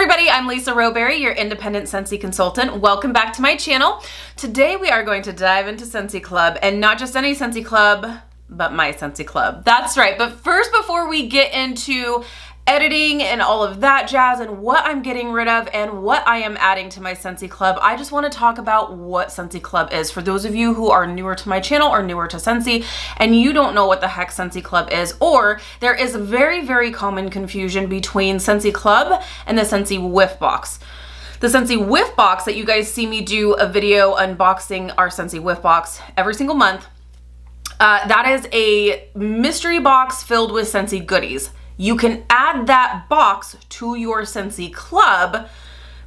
everybody, I'm Lisa Rowberry, your independent Scentsy consultant. Welcome back to my channel. Today we are going to dive into Scentsy Club, and not just any Scentsy Club, but my Scentsy Club. That's right, but first, before we get into editing and all of that jazz and what I'm getting rid of and what I am adding to my Scentsy Club, I just want to talk about what Scentsy Club is. For those of you who are newer to my channel or newer to Scentsy and you don't know what the heck Scentsy Club is, or there is very, very common confusion between Scentsy Club and the Scentsy Whiff Box. The Scentsy Whiff Box that you guys see me do a video unboxing our Scentsy Whiff Box every single month, that is a mystery box filled with Scentsy goodies. You can add that box to your Scentsy Club,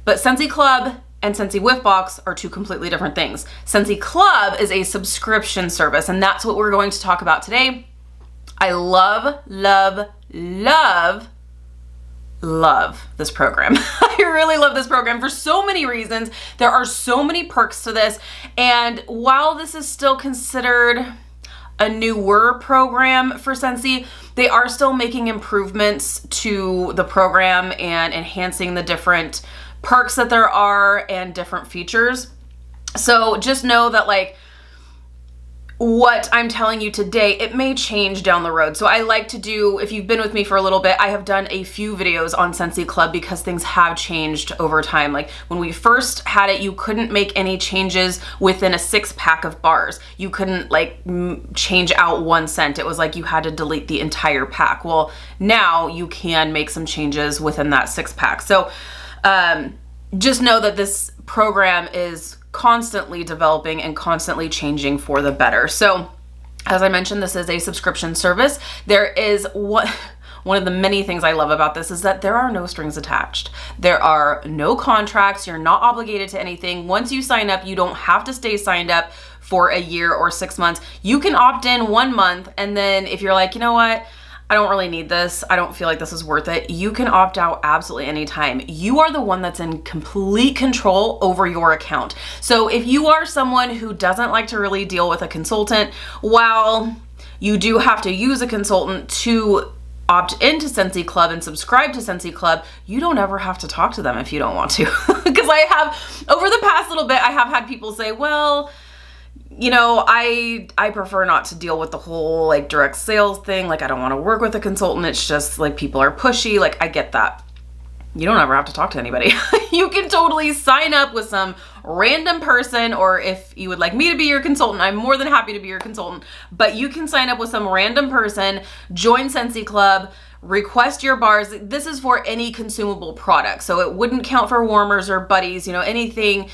but Scentsy Club and Scentsy Whiff Box are two completely different things. Scentsy Club is a subscription service, and that's what we're going to talk about today. I love, love, love, love this program. I really love this program for so many reasons. There are so many perks to this, and while this is still considered a newer program for Scentsy, they are still making improvements to the program and enhancing the different perks that there are and different features. So just know that, like, what I'm telling you today, it may change down the road. So I like to do, if you've been with me for a little bit, I have done a few videos on Scentsy Club because things have changed over time. Like when we first had it, you couldn't make any changes within a 6-pack of bars. You couldn't like change out one scent. It was like you had to delete the entire pack. Well, now you can make some changes within that 6-pack. So just know that this program is constantly developing and constantly changing for the better. So as I mentioned, this is a subscription service. There is one of the many things I love about this is that there are no strings attached. There are no contracts. You're not obligated to anything. Once you sign up, you don't have to stay signed up for a year or 6 months. You can opt in 1 month, and then if you're like, you know what, I don't really need this, I don't feel like this is worth it, you can opt out absolutely anytime. You are the one that's in complete control over your account. So if you are someone who doesn't like to really deal with a consultant, while you do have to use a consultant to opt into Scentsy Club and subscribe to Scentsy Club, you don't ever have to talk to them if you don't want to. Because I have, over the past little bit, I have had people say, well, you know, I prefer not to deal with the whole like direct sales thing. Like I don't want to work with a consultant. It's just like people are pushy. Like I get that. You don't ever have to talk to anybody. You can totally sign up with some random person, or if you would like me to be your consultant, I'm more than happy to be your consultant, but you can sign up with some random person, join Scentsy Club, request your bars. This is for any consumable product. So it wouldn't count for warmers or buddies, you know, anything,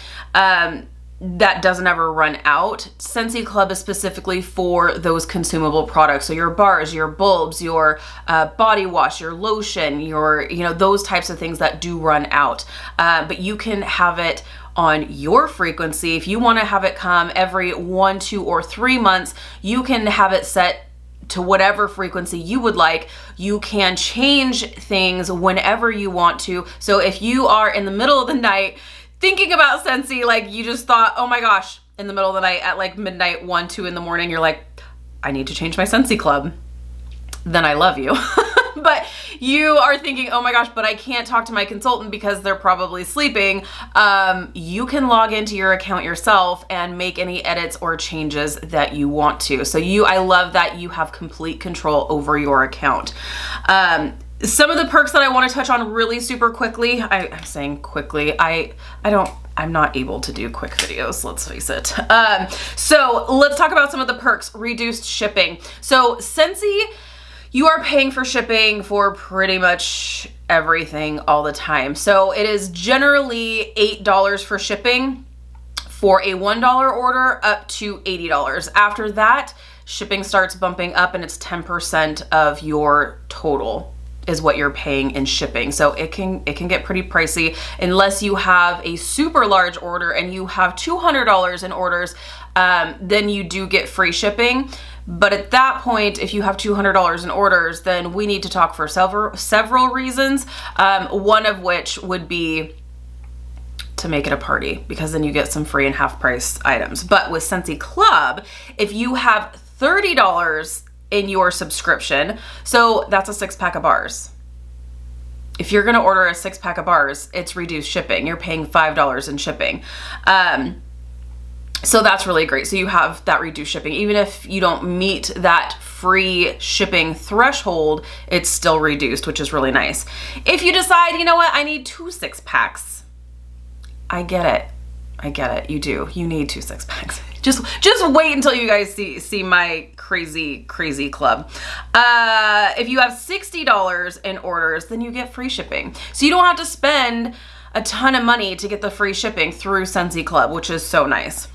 that doesn't ever run out. Scentsy Club is specifically for those consumable products. So your bars, your bulbs, your body wash, your lotion, your, you know, those types of things that do run out. But you can have it on your frequency. If you want to have it come every 1, 2, or 3 months, you can have it set to whatever frequency you would like. You can change things whenever you want to. So if you are in the middle of the night thinking about Scentsy, like you just thought, oh my gosh, in the middle of the night at like midnight, 1, 2 in the morning, you're like, I need to change my Scentsy Club, then I love you. But you are thinking, oh my gosh, but I can't talk to my consultant because they're probably sleeping. You can log into your account yourself and make any edits or changes that you want to. So I love that you have complete control over your account. Some of the perks that I want to touch on really super quickly, I'm saying quickly, I'm not able to do quick videos, let's face it. So let's talk about some of the perks. Reduced shipping. So Scentsy, you are paying for shipping for pretty much everything all the time. So it is generally $8 for shipping for a $1 order up to $80. After that, shipping starts bumping up and it's 10% of your total is what you're paying in shipping. So it can get pretty pricey unless you have a super large order and you have $200 in orders, then you do get free shipping. But at that point, if you have $200 in orders, then we need to talk for several reasons. One of which would be to make it a party, because then you get some free and half price items. But with Scentsy Club, if you have $30 in your subscription, so that's a 6-pack of bars. if you're gonna order a 6-pack of bars, it's reduced shipping. You're paying $5 in shipping. So that's really great. So you have that reduced shipping. Even if you don't meet that free shipping threshold, it's still reduced, which is really nice. If you decide, you know what, I need 2 6-packs, I get it. I get it. You do. You need 2 6-packs. Just wait until you guys see my crazy club. If you have $60 in orders, then you get free shipping. So you don't have to spend a ton of money to get the free shipping through Scentsy Club, which is so nice.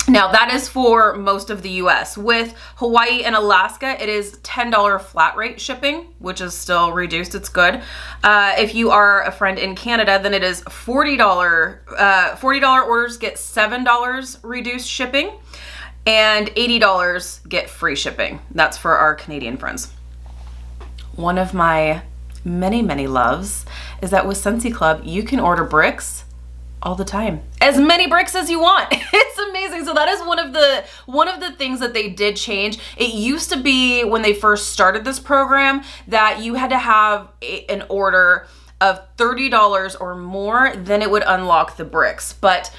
Now that is for most of the US. With Hawaii and Alaska, it is $10 flat rate shipping, which is still reduced. It's good. If you are a friend in Canada, then it is $40. $40 orders get $7 reduced shipping, and $80 get free shipping. That's for our Canadian friends. One of my many loves is that with Scentsy Club, you can order bricks all the time. As many bricks as you want. It's amazing. So that is one of the things that they did change. It used to be when they first started this program that you had to have an order of $30 or more, then it would unlock the bricks. But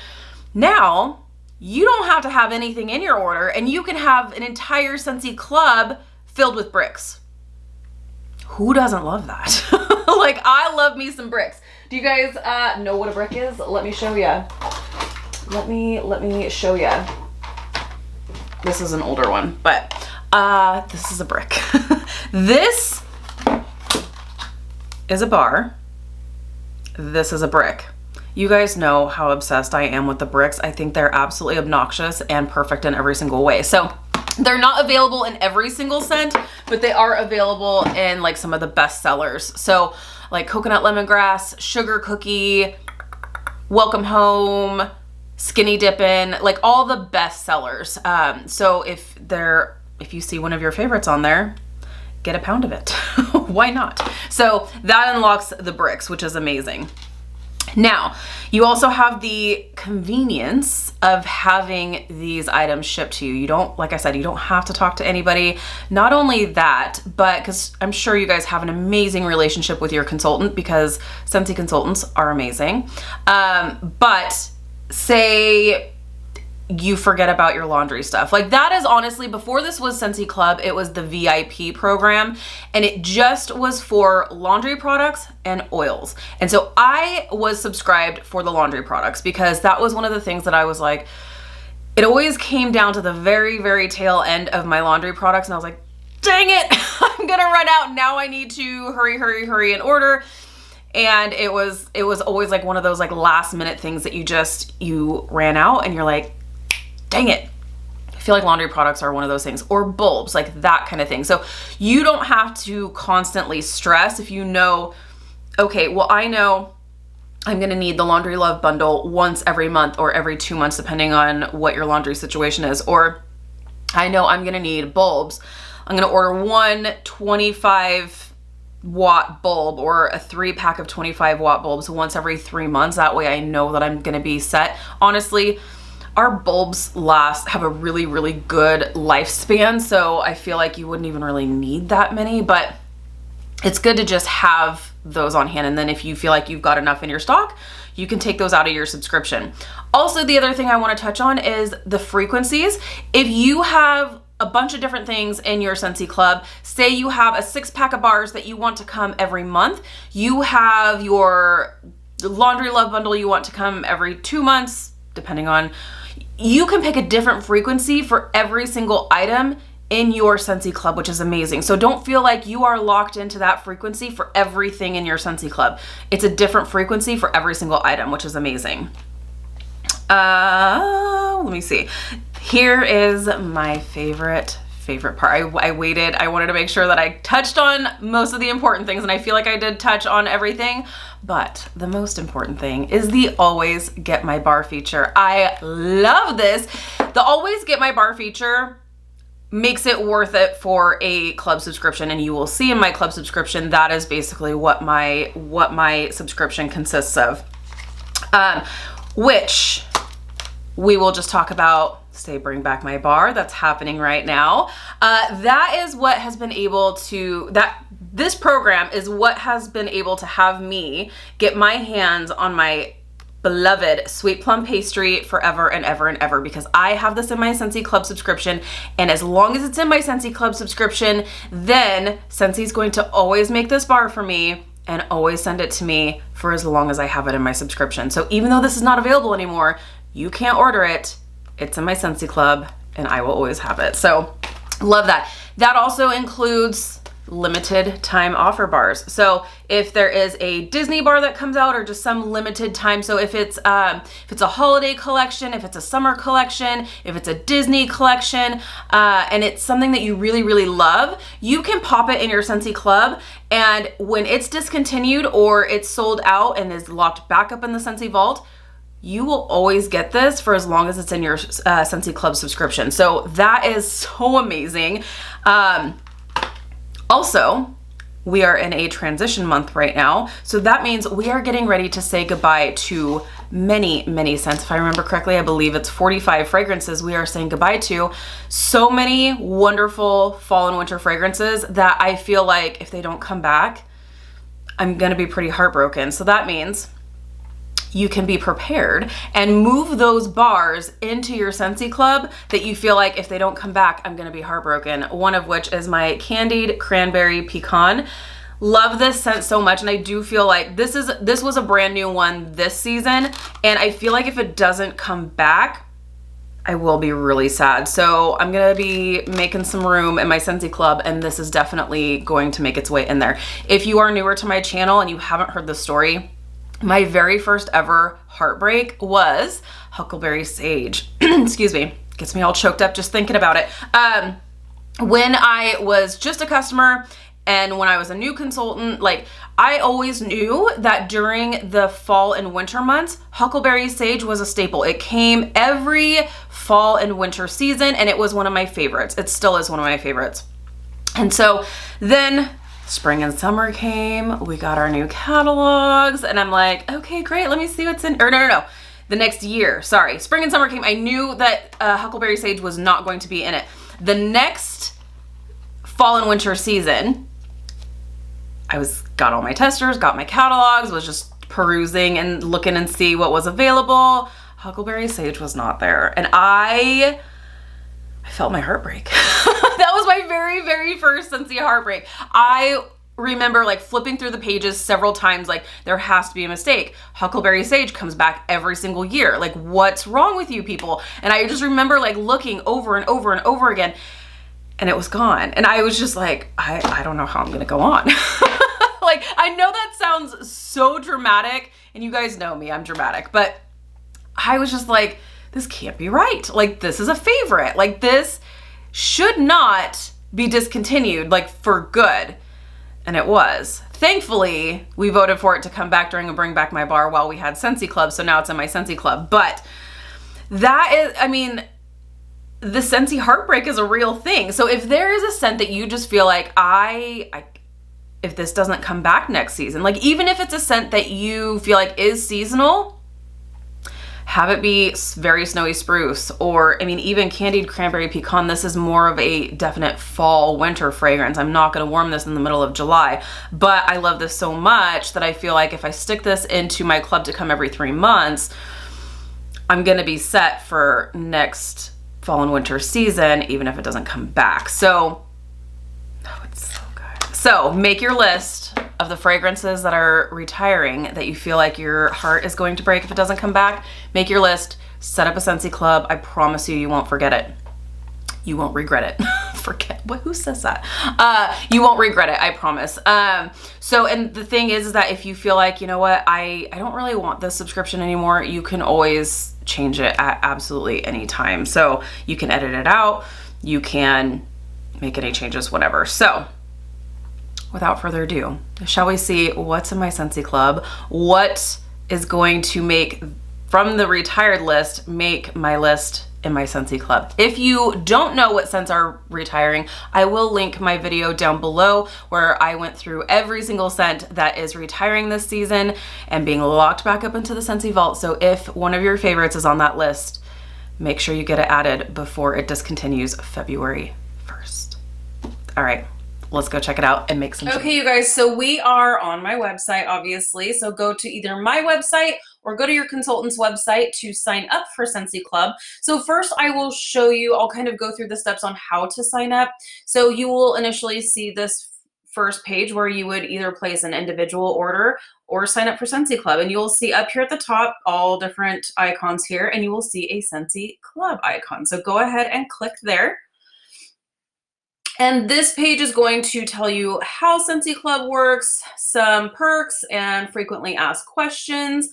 now you don't have to have anything in your order, and you can have an entire Scentsy Club filled with bricks. Who doesn't love that? Like, I love me some bricks. Do you guys know what a brick is? Let me show you. Let me show you. This is an older one, but this is a brick. This is a bar. This is a brick. You guys know how obsessed I am with the bricks. I think they're absolutely obnoxious and perfect in every single way. So they're not available in every single scent, but they are available in like some of the best sellers. So like coconut lemongrass, sugar cookie, welcome home, skinny dippin', like all the best sellers. So if you see one of your favorites on there, get a pound of it. Why not? So that unlocks the bricks, which is amazing. Now, you also have the convenience of having these items shipped to you. You don't, like I said, you don't have to talk to anybody. Not only that, but because I'm sure you guys have an amazing relationship with your consultant, because Scentsy consultants are amazing. But say you forget about your laundry stuff. Like that is honestly, before this was Scentsy Club, it was the VIP program, and it just was for laundry products and oils. And so I was subscribed for the laundry products because that was one of the things that I was like, it always came down to the very tail end of my laundry products, and I was like, dang it, I'm gonna run out. Now I need to hurry and order. And it was always like one of those like last minute things that you ran out and you're like, dang it. I feel like laundry products are one of those things, or bulbs, like that kind of thing. So you don't have to constantly stress if you know, okay, well, I know I'm gonna need the Laundry Love bundle once every month or every 2 months, depending on what your laundry situation is. Or I know I'm gonna need bulbs. I'm gonna order one 25-watt bulb or a 3-pack of 25-watt bulbs once every 3 months. That way I know that I'm gonna be set. Honestly, our bulbs have a really good lifespan, so I feel like you wouldn't even really need that many, but it's good to just have those on hand. And then if you feel like you've got enough in your stock, you can take those out of your subscription. Also, the other thing I want to touch on is the frequencies. If you have a bunch of different things in your Scentsy Club, say you have a 6-pack of bars that you want to come every month, you have your Laundry Love bundle you want to come every 2 months, depending on, you can pick a different frequency for every single item in your Scentsy Club, which is amazing. So don't feel like you are locked into that frequency for everything in your Scentsy Club. It's a different frequency for every single item, which is amazing. Let me see. Here is my favorite part. I waited. I wanted to make sure that I touched on most of the important things, and I feel like I did touch on everything, but the most important thing is the Always Get My Bar feature. I love this. The Always Get My Bar feature makes it worth it for a club subscription, and you will see in my club subscription that is basically what my subscription consists of, which we will just talk about. Say Bring Back My Bar, that's happening right now. That is what has been able to, that this program is what has been able to have me get my hands on my beloved sweet plum pastry forever and ever and ever, because I have this in my Scentsy Club subscription, and as long as it's in my Scentsy Club subscription, then Scentsy's going to always make this bar for me and always send it to me for as long as I have it in my subscription. So even though this is not available anymore, you can't order it. It's in my Scentsy Club and I will always have it. So love that. That also includes limited time offer bars. So if there is a Disney bar that comes out, or just some limited time, so if it's a holiday collection, if it's a summer collection, if it's a Disney collection, and it's something that you really, really love, you can pop it in your Scentsy Club, and when it's discontinued or it's sold out and is locked back up in the Scentsy Vault, you will always get this for as long as it's in your Scentsy Club subscription. So that is so amazing. Also, we are in a transition month right now, so that means we are getting ready to say goodbye to many, many scents. If I remember correctly, I believe it's 45 fragrances we are saying goodbye to. So many wonderful fall and winter fragrances that I feel like if they don't come back, I'm gonna be pretty heartbroken. So that means you can be prepared and move those bars into your Scentsy Club that you feel like if they don't come back, I'm gonna be heartbroken. One of which is my Candied Cranberry Pecan. Love this scent so much, and I do feel like this was a brand new one this season, and I feel like if it doesn't come back, I will be really sad. So I'm gonna be making some room in my Scentsy Club, and this is definitely going to make its way in there. If you are newer to my channel and you haven't heard the story, my very first ever heartbreak was Huckleberry Sage. Excuse me, gets me all choked up just thinking about it. When I was just a customer and when I was a new consultant, like I always knew that during the fall and winter months, Huckleberry Sage was a staple. It came every fall and winter season, and it was one of my favorites. It still is one of my favorites. And so then spring and summer came, we got our new catalogs, and I'm like, okay, great, let me see what's in, or no. The next year, sorry, spring and summer came, I knew that Huckleberry Sage was not going to be in it. The next fall and winter season, got all my testers, got my catalogs, was just perusing and looking and see what was available. Huckleberry Sage was not there, and I felt my heartbreak. That was my very, very first Scentsy heartbreak. I remember like flipping through the pages several times, like there has to be a mistake. Huckleberry Sage comes back every single year. Like, what's wrong with you people? And I just remember like looking over and over and over again, and it was gone. And I was just like, I don't know how I'm gonna go on. Like, I know that sounds so dramatic, and you guys know me, I'm dramatic, but I was just like, this can't be right. Like, this is a favorite. Like, this should not be discontinued, like, for good. And it was. Thankfully, we voted for it to come back during a Bring Back My Bar while we had Scentsy Club, so now it's in my Scentsy Club. But that is, I mean, the Scentsy heartbreak is a real thing. So if there is a scent that you just feel like, if this doesn't come back next season, like even if it's a scent that you feel like is seasonal, have it be very snowy spruce, or I mean, even Candied Cranberry Pecan. This is more of a definite fall winter fragrance. I'm not going to warm this in the middle of July, but I love this so much that I feel like if I stick this into my club to come every 3 months, I'm going to be set for next fall and winter season, even if it doesn't come back. So, oh, it's so good. So make your list of the fragrances that are retiring that you feel like your heart is going to break if it doesn't come back. Make your list, set up a Scentsy Club. I promise you, you won't forget it. You won't regret it. Forget, what, who says that? You won't regret it, I promise. So, and the thing is that if you feel like, you know what, I don't really want this subscription anymore, you can always change it at absolutely any time. So you can edit it out, you can make any changes, whatever. So without further ado, shall we see what's in my Scentsy Club? What is going to make, from the retired list, make my list in my Scentsy Club? If you don't know what scents are retiring, I will link my video down below where I went through every single scent that is retiring this season and being locked back up into the Scentsy Vault. So if one of your favorites is on that list, make sure you get it added before it discontinues February 1st. All right, let's go check it out and make some. Okay, you guys, so we are on my website, obviously. So go to either my website or go to your consultant's website to sign up for Scentsy Club. So first I will show you, I'll kind of go through the steps on how to sign up. So you will initially see this first page where you would either place an individual order or sign up for Scentsy Club. And you'll see up here at the top all different icons here, and you will see a Scentsy Club icon. So go ahead and click there. And this page is going to tell you how Scentsy Club works, some perks and frequently asked questions,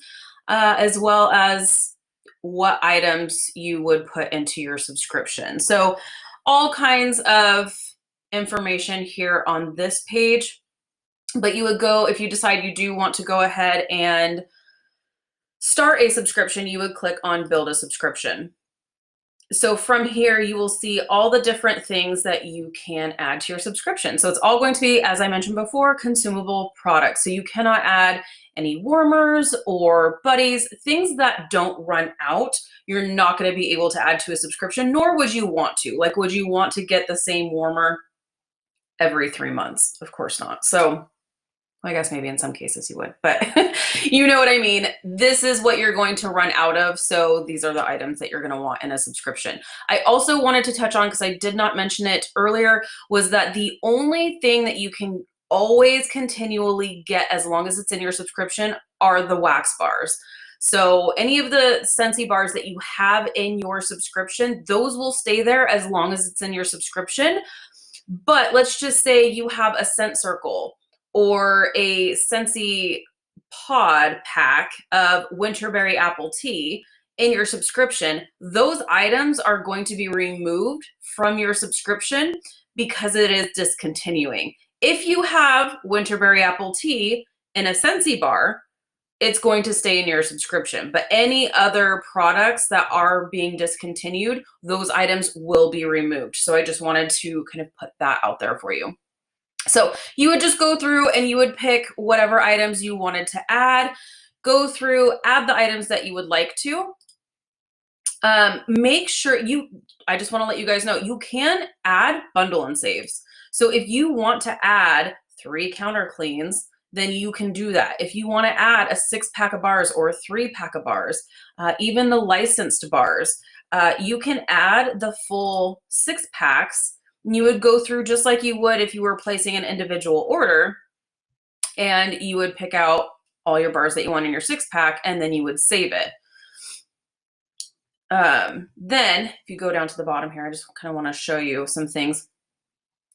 as well as what items you would put into your subscription. So all kinds of information here on this page, but you would go, if you decide you do want to go ahead and start a subscription, you would click on build a subscription. So from here, you will see all the different things that you can add to your subscription. So it's all going to be, as I mentioned before, consumable products. So you cannot add any warmers or buddies, things that don't run out. You're not going to be able to add to a subscription, nor would you want to. Like, would you want to get the same warmer every 3 months? Of course not. So I guess maybe in some cases you would, but you know what I mean? This is what you're going to run out of. So these are the items that you're going to want in a subscription. I also wanted to touch on, because I did not mention it earlier, was that the only thing that you can always continually get as long as it's in your subscription are the wax bars. So any of the Scentsy bars that you have in your subscription, those will stay there as long as it's in your subscription. But let's just say you have a scent circle or a Scentsy pod pack of winterberry apple tea in your subscription, those items are going to be removed from your subscription because it is discontinuing. If you have winterberry apple tea in a Scentsy bar, it's going to stay in your subscription. But any other products that are being discontinued, those items will be removed. So I just wanted to kind of put that out there for you. So you would just go through and you would pick whatever items you wanted to add, go through, add the items that you would like to. Make sure I just want to let you guys know, you can add bundle and saves. So if you want to add 3 counter cleans, then you can do that. If you want to add a 6-pack of bars or a 3-pack of bars, even the licensed bars, you can add the full 6 packs. You would go through just like you would if you were placing an individual order, and you would pick out all your bars that you want in your 6-pack, and then you would save it. Then if you go down to the bottom here, I just kind of want to show you some things.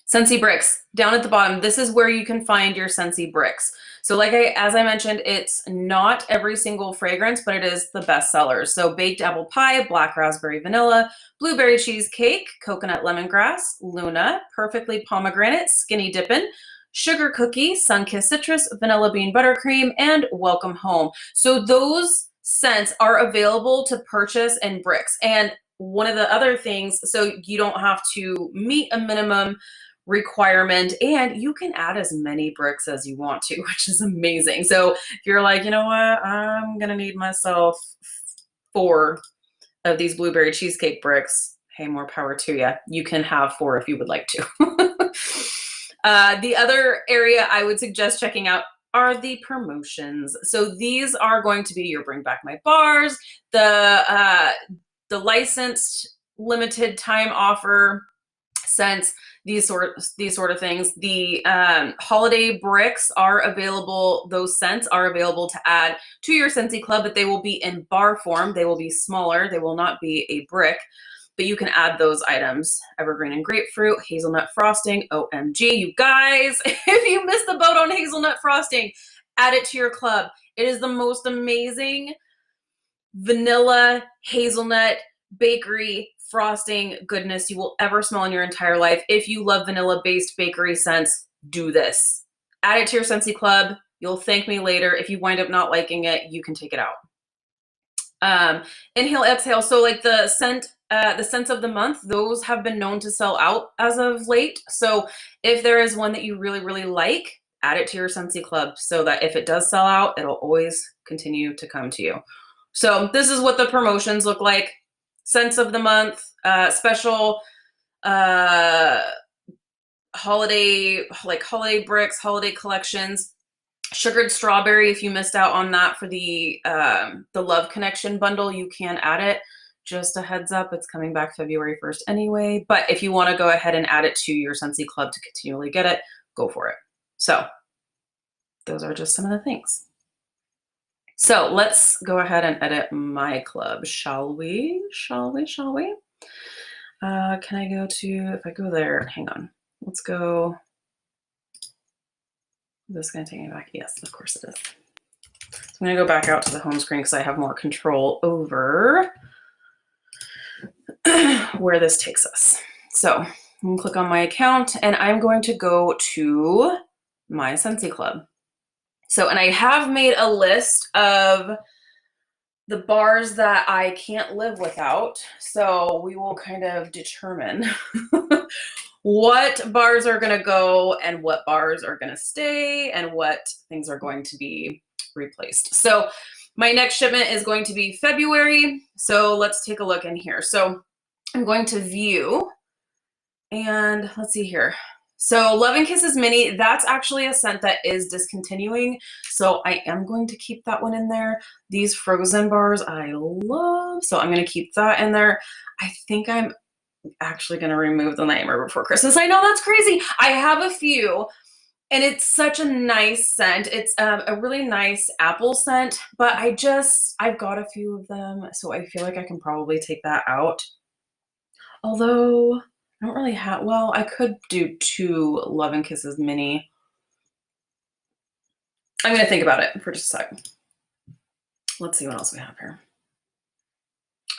Scentsy bricks down at the bottom. This is where you can find your Scentsy bricks. So as I mentioned, it's not every single fragrance, but it is the best sellers. So baked apple pie, black raspberry vanilla, blueberry cheesecake, coconut lemongrass, Luna, perfectly pomegranate, skinny dippin', sugar cookie, sun-kissed citrus, vanilla bean buttercream, and welcome home. So those scents are available to purchase in bricks. And one of the other things, so you don't have to meet a minimum requirement, and you can add as many bricks as you want to, which is amazing. So if you're like, you know what, I'm gonna need myself 4 of these blueberry cheesecake bricks, hey, more power to you. You can have 4 if you would like to. The other area I would suggest checking out are the promotions. So these are going to be your Bring Back My Bars, the licensed limited time offer scents, these sort of things. The holiday bricks are available. Those scents are available to add to your Scentsy Club, but they will be in bar form. They will be smaller. They will not be a brick, but you can add those items. Evergreen and grapefruit, hazelnut frosting. OMG, you guys, if you missed the boat on hazelnut frosting, add it to your club. It is the most amazing vanilla hazelnut bakery frosting goodness you will ever smell in your entire life. If you love vanilla-based bakery scents, do this. Add it to your Scentsy Club. You'll thank me later. If you wind up not liking it, you can take it out. Inhale, exhale. So like the scents of the month, those have been known to sell out as of late. So if there is one that you really, really like, add it to your Scentsy Club so that if it does sell out, it'll always continue to come to you. So this is what the promotions look like. Scents of the month, special holiday, like holiday bricks, holiday collections. Sugared strawberry, if you missed out on that for the Love Connection bundle, you can add it. Just a heads up, it's coming back February 1st anyway. But if you want to go ahead and add it to your Scentsy Club to continually get it, go for it. So those are just some of the things. So let's go ahead and edit my club, shall we? Shall we? Shall we? Can I go to, if I go there, hang on. Let's go. Is this going to take me back? Yes, of course it is. So I'm going to go back out to the home screen because I have more control over where this takes us. So I'm going to click on my account and I'm going to go to my Scentsy Club. So, and I have made a list of the bars that I can't live without. So we will kind of determine what bars are going to go and what bars are going to stay and what things are going to be replaced. So my next shipment is going to be February. So let's take a look in here. So I'm going to view and let's see here. So Love and Kisses Mini, that's actually a scent that is discontinuing. So I am going to keep that one in there. These frozen bars I love. So I'm going to keep that in there. I think I'm actually going to remove the Nightmare Before Christmas. I know that's crazy. I have a few and it's such a nice scent. It's a really nice apple scent, but I've got a few of them. So I feel like I can probably take that out. Although I don't really have, well, I could do 2 Love and Kisses Mini. I'm going to think about it for just a second. Let's see what else we have here.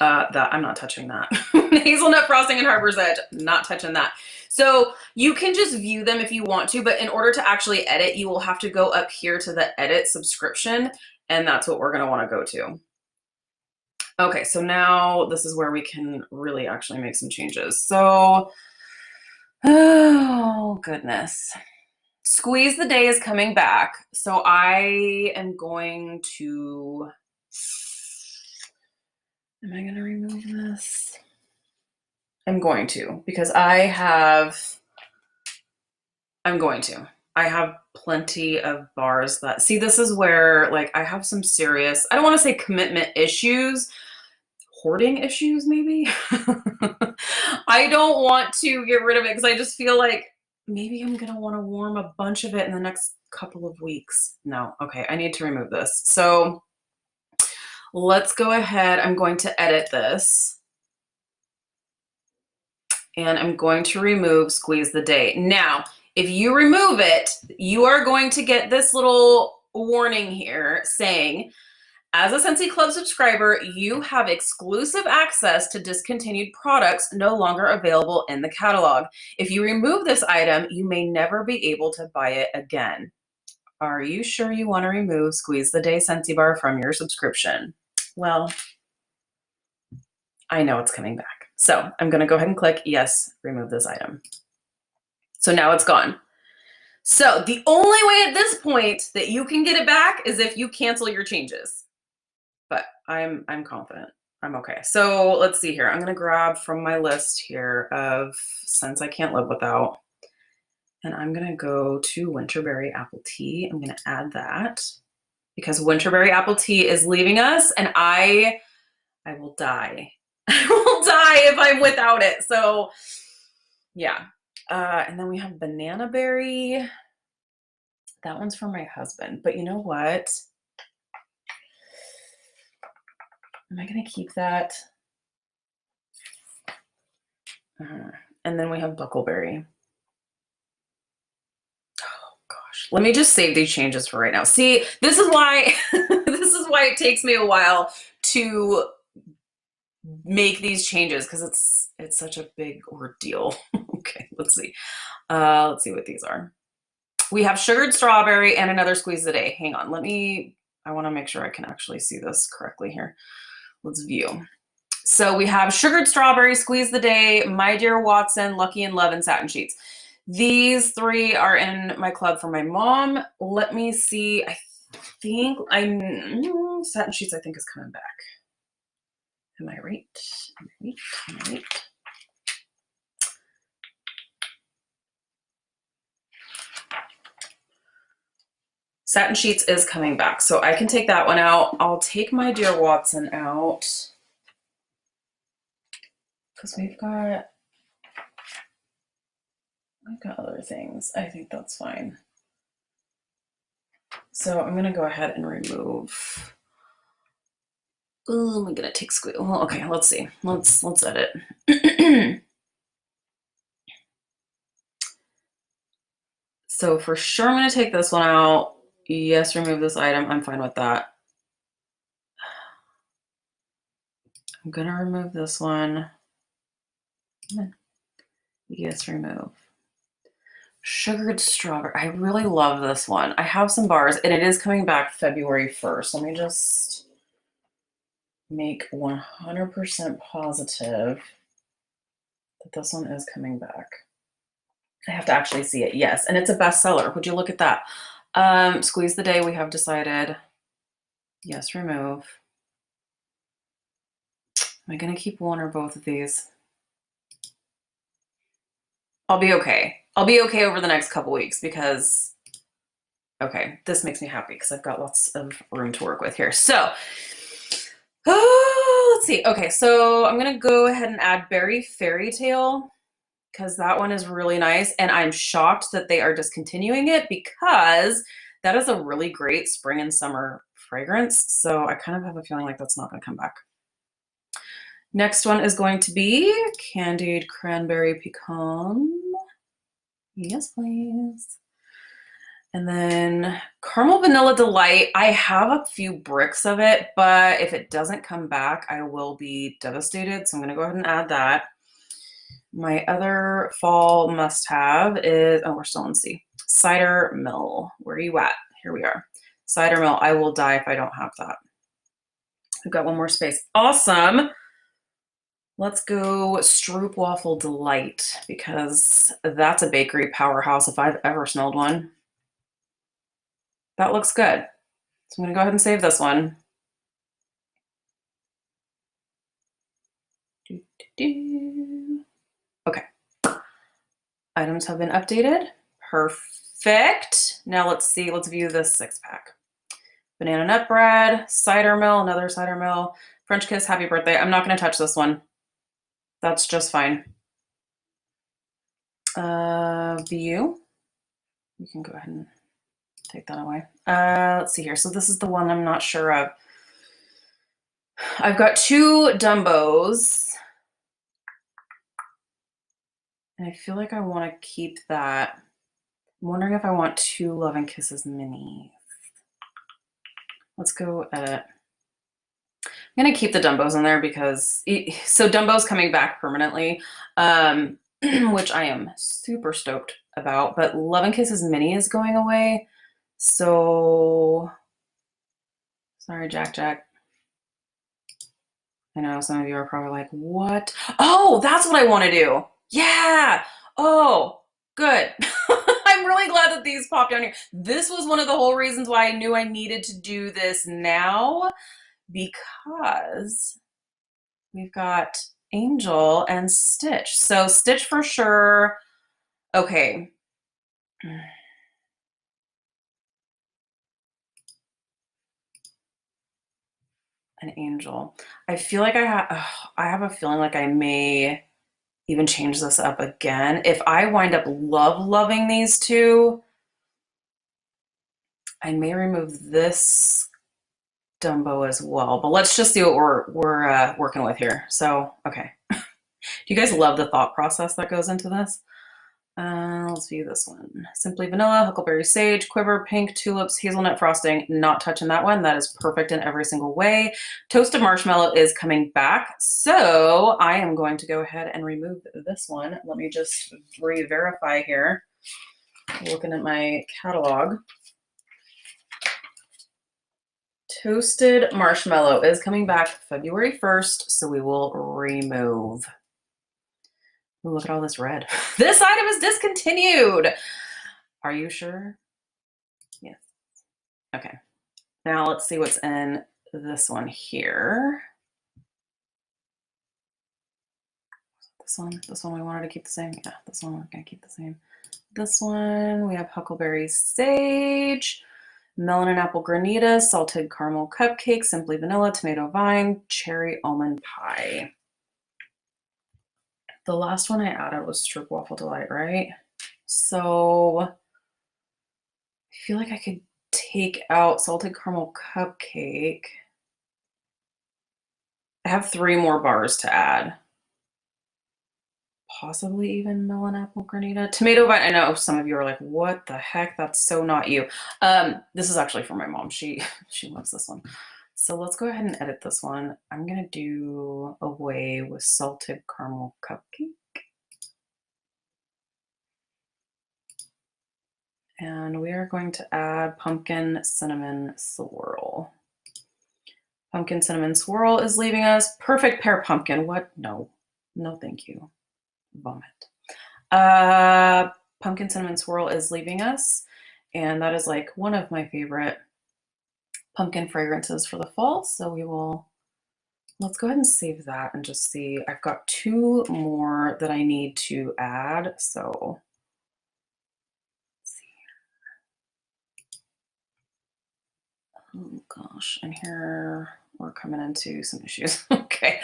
I'm not touching that. Hazelnut frosting and Harbor's Edge, not touching that. So you can just view them if you want to, but in order to actually edit, you will have to go up here to the edit subscription, and that's what we're going to want to go to. Okay, so now this is where we can really actually make some changes. So, oh goodness. Squeeze the Day is coming back. So I am going to, am I going to remove this? I'm going to, because I'm going to. I have plenty of bars that, see, this is where like I have some serious, I don't want to say commitment issues, hoarding issues maybe. I don't want to get rid of it because I just feel like maybe I'm going to want to warm a bunch of it in the next couple of weeks. No, okay, I need to remove this. So let's go ahead. I'm going to edit this. And I'm going to remove Squeeze the Day. Now, if you remove it, you are going to get this little warning here saying, as a Scentsy Club subscriber, you have exclusive access to discontinued products no longer available in the catalog. If you remove this item, you may never be able to buy it again. Are you sure you want to remove Squeeze the Day Scentsy Bar from your subscription? Well, I know it's coming back. So I'm going to go ahead and click yes, remove this item. So now it's gone. So the only way at this point that you can get it back is if you cancel your changes. But I'm confident. I'm okay. So let's see here. I'm going to grab from my list here of scents I can't live without. And I'm going to go to Winterberry Apple Tea. I'm going to add that because Winterberry Apple Tea is leaving us and I will die. I will die if I'm without it. So yeah. And then we have Banana Berry. That one's for my husband. But you know what? Am I going to keep that? And then we have Buckleberry. Oh gosh. Let me just save these changes for right now. See, this is why this is why it takes me a while to make these changes because it's such a big ordeal. Okay, let's see. Let's see what these are. We have Sugared Strawberry and another Squeeze the Day. Hang on, I want to make sure I can actually see this correctly here. Let's view. So we have Sugared Strawberry, Squeeze the Day, My Dear Watson, Lucky in Love, and Satin Sheets. These 3 are in my club for my mom. Let me see. I think Satin Sheets I think is coming back. Am I right? Am I right? Satin Sheets is coming back, so I can take that one out. I'll take my Dear Watson out because we've got other things. I think that's fine. So I'm gonna go ahead and remove. Oh, I'm gonna take squeal. Well, okay, let's see. Let's edit. So for sure, I'm gonna take this one out. Yes, remove this item. I'm fine with that. I'm gonna remove this one. Yes, remove. Sugared strawberry. I really love this one. I have some bars and it is coming back February 1st. Let me just make 100% positive that this one is coming back. I have to actually see it. Yes, and it's a bestseller. Would you look at that? Squeeze the Day, we have decided. Yes, remove. Am I gonna keep one or both of these? I'll be okay. I'll be okay over the next couple weeks because, okay, this makes me happy because I've got lots of room to work with here. So, let's see. Okay, so I'm gonna go ahead and add Berry Fairy Tale because that one is really nice. And I'm shocked that they are discontinuing it because that is a really great spring and summer fragrance. So I kind of have a feeling like that's not gonna come back. Next one is going to be Candied Cranberry Pecan. Yes, please. And then Caramel Vanilla Delight. I have a few bricks of it, but if it doesn't come back, I will be devastated. So I'm gonna go ahead and add that. My other fall must-have is, oh, we're still in C. Cider Mill. Where are you at? Here we are. Cider Mill. I will die if I don't have that. We've got one more space. Awesome. Let's go Stroopwafel Delight because that's a bakery powerhouse if I've ever smelled one. That looks good. So I'm gonna go ahead and save this one. Okay. Items have been updated. Perfect. Now let's see, let's view this 6-pack. Banana Nut Bread, Cider Mill, another Cider Mill, French Kiss, Happy Birthday. I'm not gonna touch this one. That's just fine. View. You can go ahead and take that away. Let's see here. So this is the one I'm not sure of. I've got 2 Dumbos. And I feel like I want to keep that. I'm wondering if I want 2 Love and Kisses minis. Let's go edit. I'm gonna keep the Dumbos in there because, so Dumbo's coming back permanently, which I am super stoked about, but Love and Kisses mini is going away. So, sorry, Jack. I know some of you are probably like, what? Oh, that's what I want to do. Yeah. Oh, good. I'm really glad that these popped down here. This was one of the whole reasons why I knew I needed to do this now because we've got Angel and Stitch. So Stitch for sure. Okay. An Angel. I feel like I have a feeling like I may even change this up again. If I wind up loving these 2, I may remove this Dumbo as well. But let's just see what we're working with here. So, okay. Do you guys love the thought process that goes into this? Let's view this one. Simply Vanilla, Huckleberry Sage, Quiver, Pink, Tulips, Hazelnut Frosting. Not touching that one. That is perfect in every single way. Toasted Marshmallow is coming back. So I am going to go ahead and remove this one. Let me just re-verify here. Looking at my catalog. Toasted Marshmallow is coming back February 1st. So we will remove. Ooh, look at all this red. This item is discontinued. Are you sure? Yes. Okay. Now let's see what's in this one here. This one we wanted to keep the same. Yeah, this one we're gonna keep the same. This one we have Huckleberry Sage. melon and apple granita, salted caramel cupcake, simply vanilla, tomato vine, cherry almond pie. The last one I added was stroopwafel delight, right? So I feel like I could take out salted caramel cupcake. I have 3 more bars to add. Possibly even melon apple granita. Tomato vine. I know some of you are like, what the heck? That's so not you. This is actually for my mom. She loves this one. So let's go ahead and edit this one. I'm gonna do away with salted caramel cupcake. And we are going to add pumpkin cinnamon swirl. Pumpkin cinnamon swirl is leaving us. Perfect pear pumpkin. What? No, no, thank you. Vomit. Pumpkin cinnamon swirl is leaving us. And that is like one of my favorite pumpkin fragrances for the fall. So let's go ahead and save that and just see. I've got 2 more that I need to add. So oh gosh, and here we're coming into some issues. Okay.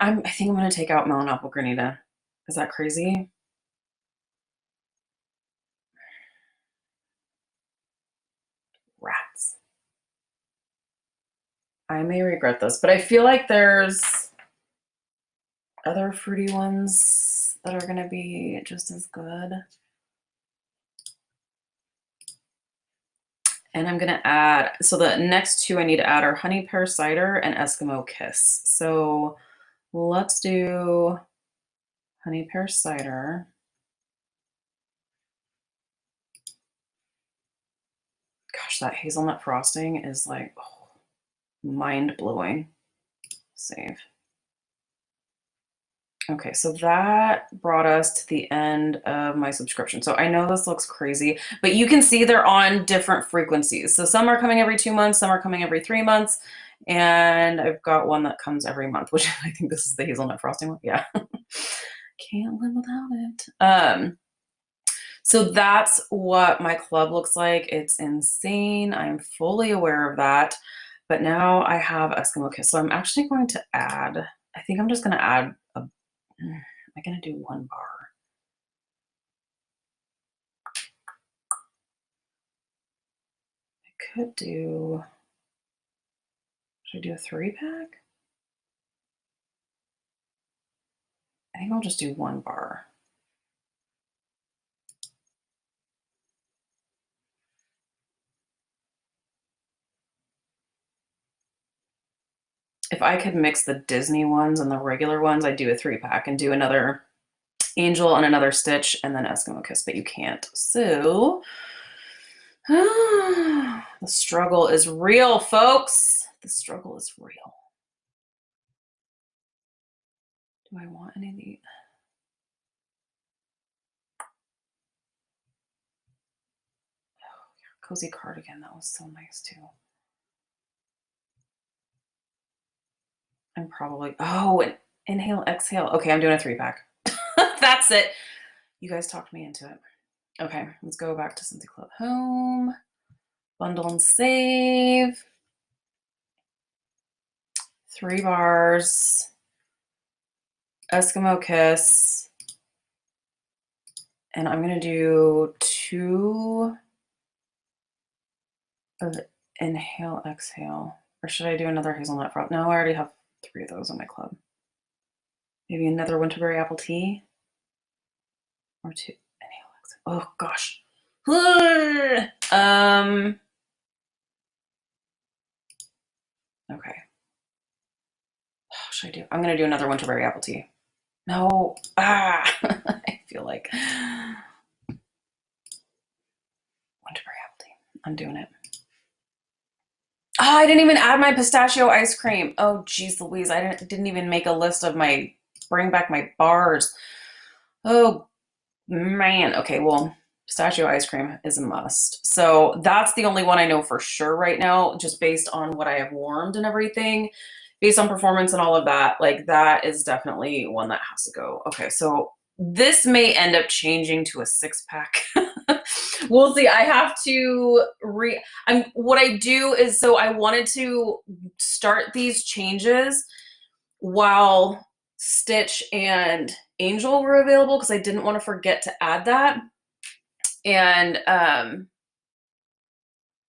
I think I'm gonna take out melon apple granita. Is that crazy? Rats. I may regret this, but I feel like there's other fruity ones that are gonna be just as good. And I'm gonna add, so the next 2 I need to add are honey pear cider and Eskimo kiss. So let's do honey pear cider. Gosh, that hazelnut frosting is like mind-blowing. Save. Okay, so that brought us to the end of my subscription. So I know this looks crazy, but you can see they're on different frequencies. So some are coming every 2 months, some are coming every 3 months, and I've got one that comes every month, which I think this is the hazelnut frosting one. Yeah. Can't live without it. So that's what my club looks like. It's insane. I am fully aware of that. But now I have Eskimo Kiss. So I'm actually going to add, I think I'm just going to add am I going to do 1 bar? I could do, should I do a 3-pack? I think I'll just do 1 bar. If I could mix the Disney ones and the regular ones, I'd do a 3-pack and do another Angel and another Stitch and then Eskimo Kiss, but you can't. So the struggle is real, folks. The struggle is real. Do I want any of these? Oh, yeah, cozy cardigan. That was so nice too. I'm probably, oh, and inhale, exhale. Okay, I'm doing a 3-pack. That's it. You guys talked me into it. Okay, let's go back to Scentsy Club Home. Bundle and save. 3 bars. Eskimo Kiss. And I'm going to do 2 of inhale, exhale. Or should I do another hazelnut frost? No, I already have 3 of those in my club. Maybe another winterberry apple tea. Or 2 inhale, exhale. Oh gosh. Okay. What should I do? I'm going to do another winterberry apple tea. No. I feel like winterberry apple tea. I'm doing it. Oh, I didn't even add my pistachio ice cream. Oh, geez Louise. I didn't even make a list of my, bring back my bars. Oh, man. Okay, well, pistachio ice cream is a must. So that's the only one I know for sure right now, just based on what I have warmed and everything, based on performance and all of that. Like, that is definitely one that has to go. Okay, so this may end up changing to a 6-pack. We'll see. I have to what I do is, so I wanted to start these changes while Stitch and Angel were available because I didn't want to forget to add that, and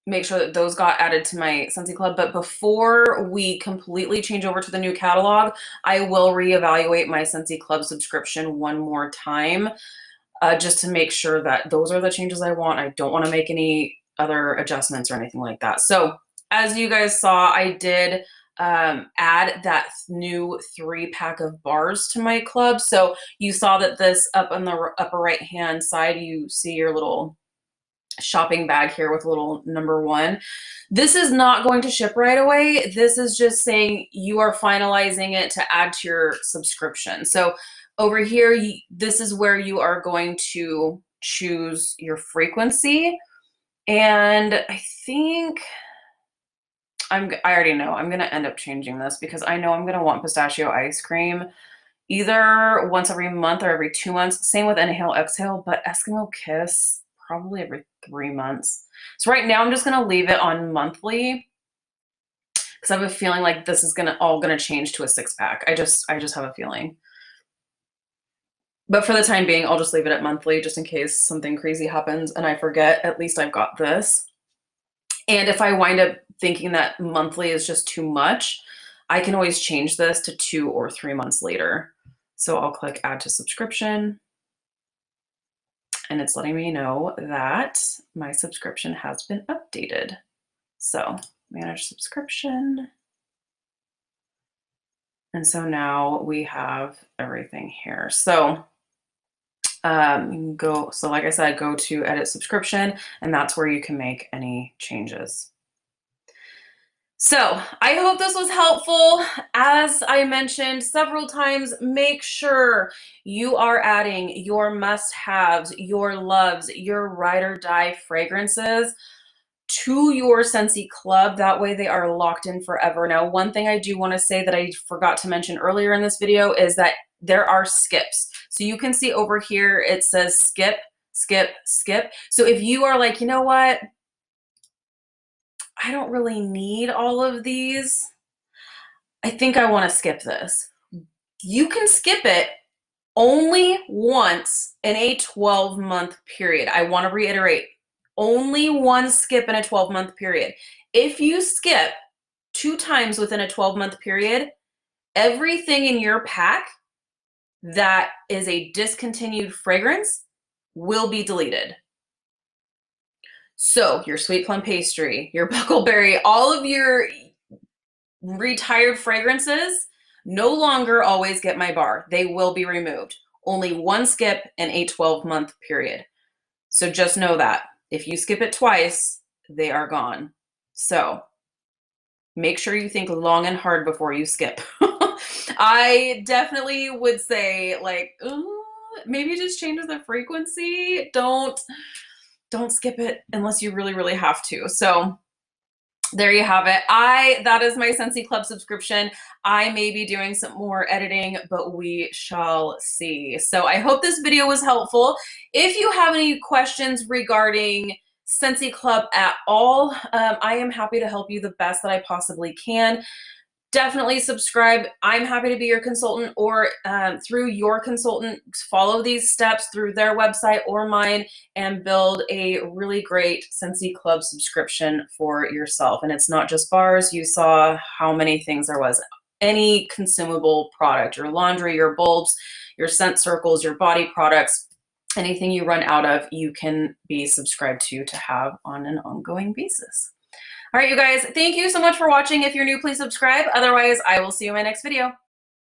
make sure that those got added to my Scentsy Club. But before we completely change over to the new catalog, I will reevaluate my Scentsy Club subscription one more time, just to make sure that those are the changes I want. I don't want to make any other adjustments or anything like that. So as you guys saw, I did add that new 3-pack of bars to my club. So you saw that this up on the upper right hand side, you see your little shopping bag here with a little number 1. This is not going to ship right away. This is just saying you are finalizing it to add to your subscription. So over here, this is where you are going to choose your frequency. And I think I already know I'm going to end up changing this because I know I'm going to want pistachio ice cream either once every month or every 2 months. Same with Inhale Exhale, but Eskimo Kiss probably every 3 months. So right now I'm just going to leave it on monthly because I have a feeling like this is all going to change to a 6-pack. I just have a feeling. But for the time being, I'll just leave it at monthly just in case something crazy happens and I forget. At least I've got this. And if I wind up thinking that monthly is just too much, I can always change this to 2 or 3 months later. So I'll click Add to Subscription. And it's letting me know that my subscription has been updated. So manage subscription. And so now we have everything here. So you can so like I said, go to edit subscription, and that's where you can make any changes. So I hope this was helpful. As I mentioned several times, make sure you are adding your must-haves, your loves, your ride or die fragrances to your Scentsy Club. That way they are locked in forever. Now, one thing I do want to say that I forgot to mention earlier in this video is that there are skips. So you can see over here, it says skip, skip, skip. So if you are like, you know what, I don't really need all of these, I think I want to skip this, you can skip it only once in a 12-month period. I want to reiterate, only one skip in a 12-month period. If you skip 2 times within a 12-month period, everything in your pack that is a discontinued fragrance will be deleted. So your sweet plum pastry, your buckleberry, all of your retired fragrances no longer always get my bar. They will be removed. Only one skip in a 12-month period. So just know that. If you skip it twice, they are gone. So make sure you think long and hard before you skip. I definitely would say, like, maybe just change the frequency. Don't skip it unless you really, really have to. So there you have it. That is my Scentsy Club subscription. I may be doing some more editing, but we shall see. So I hope this video was helpful. If you have any questions regarding Scentsy Club at all, I am happy to help you the best that I possibly can. Definitely subscribe. I'm happy to be your consultant, or through your consultant, follow these steps through their website or mine and build a really great Scentsy Club subscription for yourself. And it's not just bars. You saw how many things there was. Any consumable product, your laundry, your bulbs, your scent circles, your body products, anything you run out of, you can be subscribed to have on an ongoing basis. All right, you guys, thank you so much for watching. If you're new, please subscribe. Otherwise, I will see you in my next video.